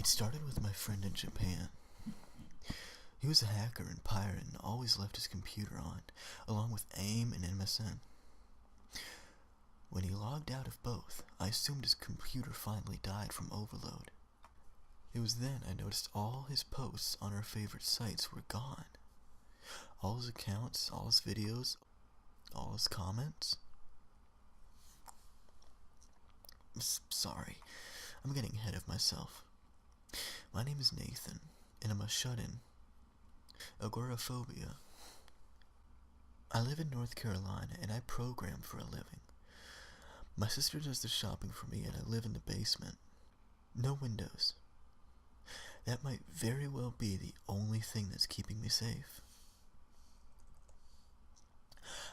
It started with my friend in Japan. He was a hacker and pirate and always left his computer on, along with AIM and MSN. When he logged out of both, I assumed his computer finally died from overload. It was then I noticed all his posts on our favorite sites were gone. All his accounts, all his videos, all his comments. Sorry, I'm getting ahead of myself. My name is Nathan, and I'm a shut-in. Agoraphobia. I live in North Carolina, and I program for a living. My sister does the shopping for me, and I live in the basement. No windows. That might very well be the only thing that's keeping me safe.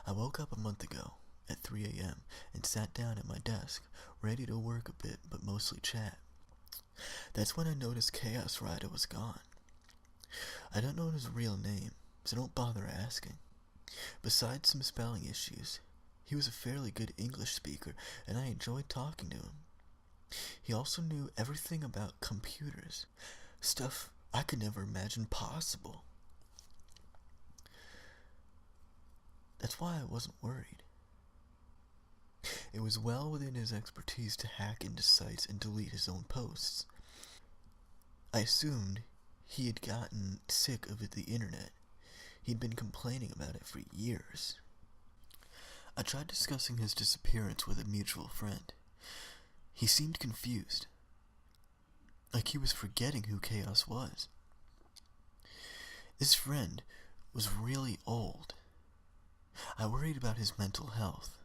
I woke up a month ago at 3 a.m. and sat down at my desk, ready to work a bit but mostly chat. That's when I noticed Chaos Rider was gone. I don't know his real name, so don't bother asking. Besides some spelling issues, he was a fairly good English speaker, and I enjoyed talking to him. He also knew everything about computers, stuff I could never imagine possible. That's why I wasn't worried. It was well within his expertise to hack into sites and delete his own posts. I assumed he had gotten sick of the internet. He'd been complaining about it for years. I tried discussing his disappearance with a mutual friend. He seemed confused, like he was forgetting who Chaos was. This friend was really old. I worried about his mental health.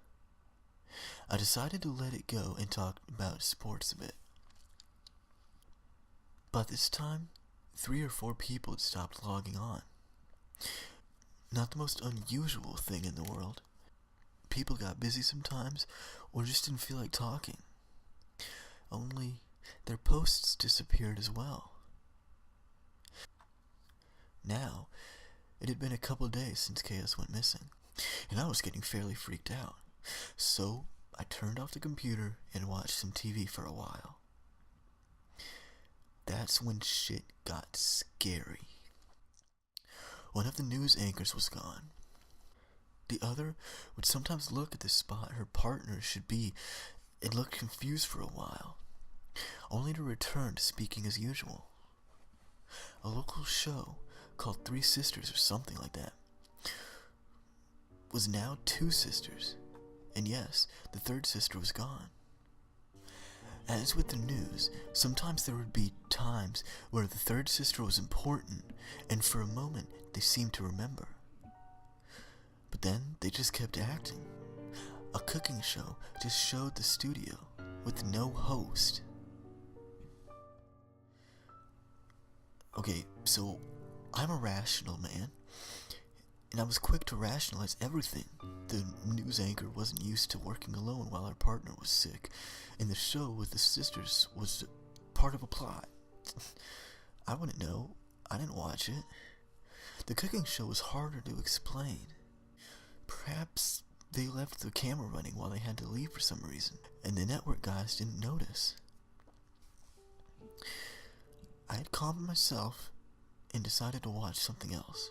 I decided to let it go and talk about sports a bit. But this time, 3 or 4 people had stopped logging on. Not the most unusual thing in the world. People got busy sometimes, or just didn't feel like talking. Only, their posts disappeared as well. Now, it had been a couple days since Chaos went missing, and I was getting fairly freaked out. So, I turned off the computer and watched some TV for a while. That's when shit got scary. One of the news anchors was gone. The other would sometimes look at the spot her partner should be and look confused for a while, only to return to speaking as usual. A local show called Three Sisters or something like that was now 2 sisters, and yes, the third sister was gone. As with the news, sometimes there would be times where the third sister was important, and for a moment they seemed to remember. But then they just kept acting. A cooking show just showed the studio with no host. Okay, so I'm a rational man, and I was quick to rationalize everything. The news anchor wasn't used to working alone while her partner was sick, and the show with the sisters was part of a plot. I wouldn't know. I didn't watch it. The cooking show was harder to explain. Perhaps they left the camera running while they had to leave for some reason, and the network guys didn't notice. I had calmed myself and decided to watch something else.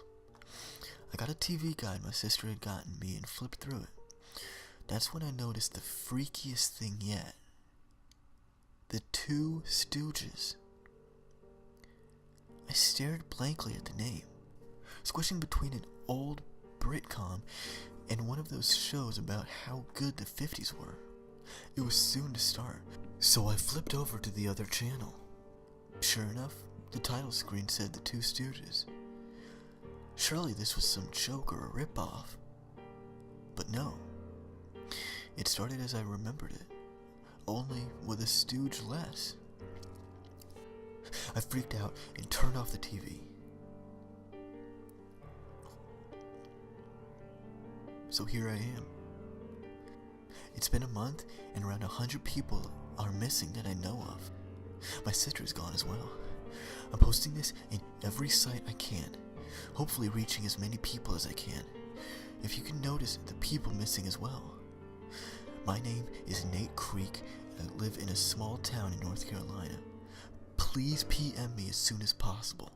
I got a TV guide my sister had gotten me and flipped through it. That's when I noticed the freakiest thing yet. The Two Stooges. I stared blankly at the name, squishing between an old Britcom and one of those shows about how good the 50s were. It was soon to start, so I flipped over to the other channel. Sure enough, the title screen said The Two Stooges. Surely this was some joke or a ripoff. But no. It started as I remembered it, only with a stooge less. I freaked out and turned off the TV. So here I am. It's been a month and around 100 people are missing that I know of. My sister's gone as well. I'm posting this in every site I can, hopefully reaching as many people as I can. If you can notice the people missing as well. My name is Nate Creek, and I live in a small town in North Carolina. please PM me as soon as possible.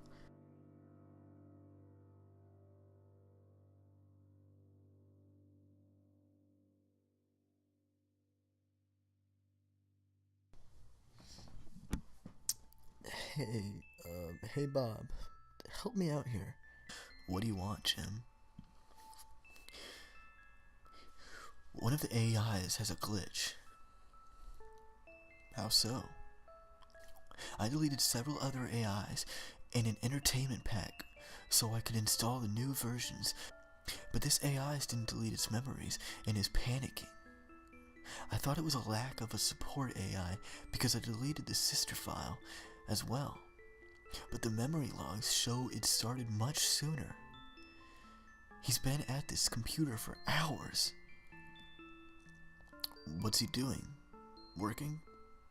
Hey Bob, help me out here. What do you want, Jim? One of the AIs has a glitch. How so? I deleted several other AIs and an entertainment pack so I could install the new versions, but this AI didn't delete its memories and is panicking. I thought it was a lack of a support AI because I deleted the sister file as well, but the memory logs show it started much sooner. He's been at this computer for hours. What's he doing? Working?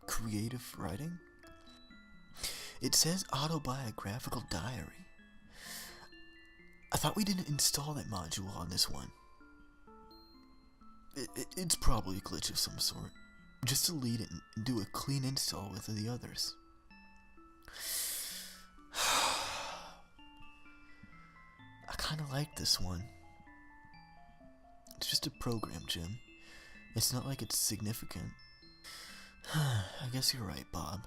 Creative writing? It says autobiographical diary. I thought we didn't install that module on this one. It's probably a glitch of some sort. Just delete it and do a clean install with the others. I kinda like this one. It's just a program, Jim. It's not like it's significant. I guess you're right, Bob.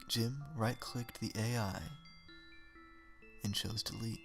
Jim right-clicked the AI and chose delete.